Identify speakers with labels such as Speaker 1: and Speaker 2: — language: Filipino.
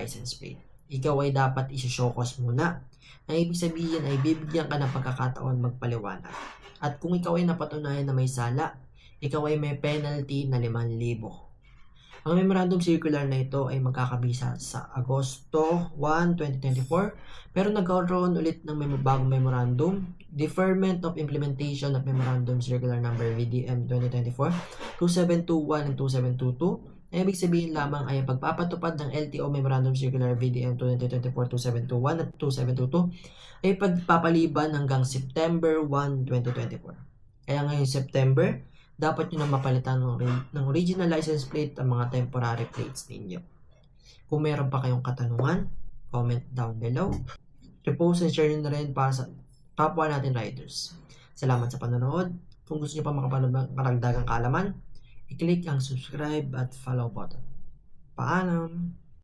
Speaker 1: license plate. Ikaw ay dapat isi-show cause muna. Ang ibig sabihin ay bibigyan ka ng pagkakataon magpaliwanag. At kung ikaw ay napatunayan na may sala, ikaw ay may penalty na 5,000. Ang memorandum circular na ito ay magkakabisa sa Agosto 1, 2024, pero nagkaroon ulit ng bagong memorandum, Deferment of Implementation of Memorandum Circular Number VDM 2024-2721 and 2722. Ang ibig sabihin lamang ay ang pagpapatupad ng LTO Memorandum Circular VDM 2024-2721 at 2722 ay pagpapaliban hanggang September 1, 2024. Kaya ngayong September, dapat nyo na mapalitan ng original license plate ang mga temporary plates ninyo. Kung meron pa kayong katanungan, comment down below. Repost and share nyo na rin para sa kapwa natin riders. Salamat sa panonood. Kung gusto nyo pa makapanood ng karagdagang kaalaman, i-click ang subscribe at follow button. Paalam!